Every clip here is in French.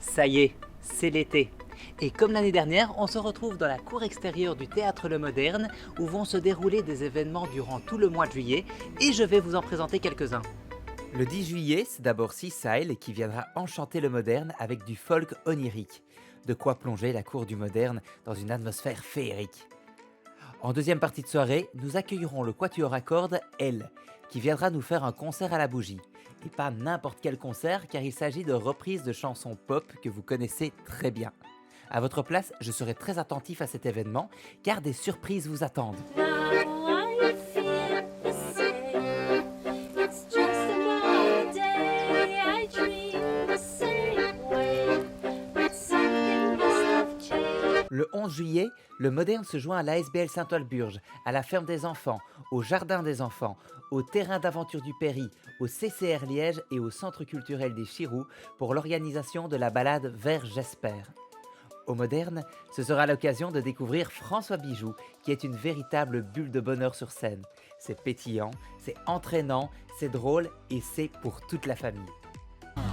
Ça y est, c'est l'été. Et comme l'année dernière, on se retrouve dans la cour extérieure du Théâtre Le Moderne où vont se dérouler des événements durant tout le mois de juillet et je vais vous en présenter quelques-uns. Le 10 juillet, c'est d'abord Seaside qui viendra enchanter le moderne avec du folk onirique. De quoi plonger la cour du moderne dans une atmosphère féerique. En deuxième partie de soirée, nous accueillerons le quatuor à cordes L, qui viendra nous faire un concert à la bougie. Et pas n'importe quel concert, car il s'agit de reprises de chansons pop que vous connaissez très bien. À votre place, je serai très attentif à cet événement, car des surprises vous attendent. Now I feel the same. It's just another day. I dream the same way. But something must have changed. Le 11 juillet, le Moderne se joint à l'ASBL Saint-Walburge, à la Ferme des Enfants, au Jardin des Enfants, au Terrain d'Aventure du Péry, au CCR Liège et au Centre culturel des Chiroux pour l'organisation de la balade Vers J'espère. Au Moderne, ce sera l'occasion de découvrir François Bijoux, qui est une véritable bulle de bonheur sur scène. C'est pétillant, c'est entraînant, c'est drôle et c'est pour toute la famille.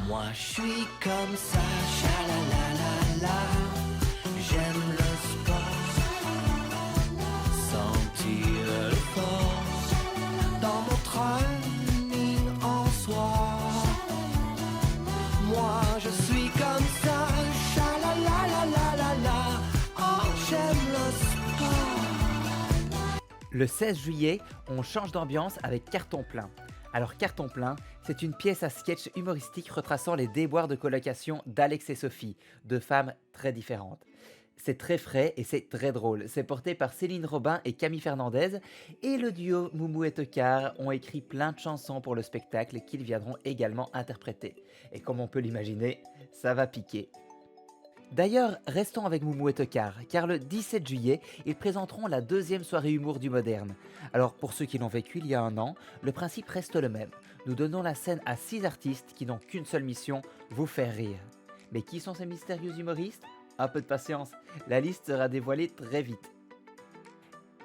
Moi je suis comme ça, la. J'aime le sport, sentir les forces dans mon training en soi. Moi je suis comme ça, la. Oh j'aime le sport. Le 16 juillet, on change d'ambiance avec Carton Plein. Alors Carton Plein, c'est une pièce à sketch humoristique retraçant les déboires de colocation d'Alex et Sophie, deux femmes très différentes. C'est très frais et c'est très drôle. C'est porté par Céline Robin et Camille Fernandez et le duo Moumou et Tocard ont écrit plein de chansons pour le spectacle qu'ils viendront également interpréter. Et comme on peut l'imaginer, ça va piquer. D'ailleurs, restons avec Moumou et Tocard, car le 17 juillet, ils présenteront la deuxième soirée humour du Moderne. Alors pour ceux qui l'ont vécu il y a un an, le principe reste le même. Nous donnons la scène à 6 artistes qui n'ont qu'une seule mission, vous faire rire. Mais qui sont ces mystérieux humoristes ? Un peu de patience, la liste sera dévoilée très vite.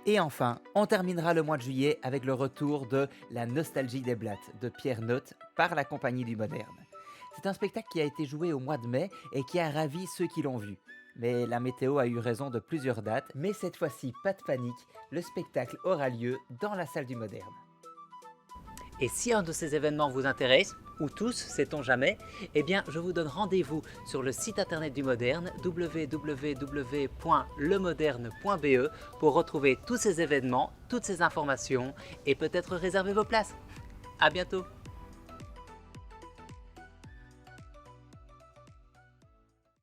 Et enfin, on terminera le mois de juillet avec le retour de La nostalgie des blattes de Pierre Note par la Compagnie du Moderne. C'est un spectacle qui a été joué au mois de mai et qui a ravi ceux qui l'ont vu. Mais la météo a eu raison de plusieurs dates, mais cette fois-ci, pas de panique, le spectacle aura lieu dans la salle du Moderne. Et si un de ces événements vous intéresse, ou tous, sait-on jamais, eh bien je vous donne rendez-vous sur le site internet du Moderne, www.lemoderne.be, pour retrouver tous ces événements, toutes ces informations et peut-être réserver vos places. À bientôt!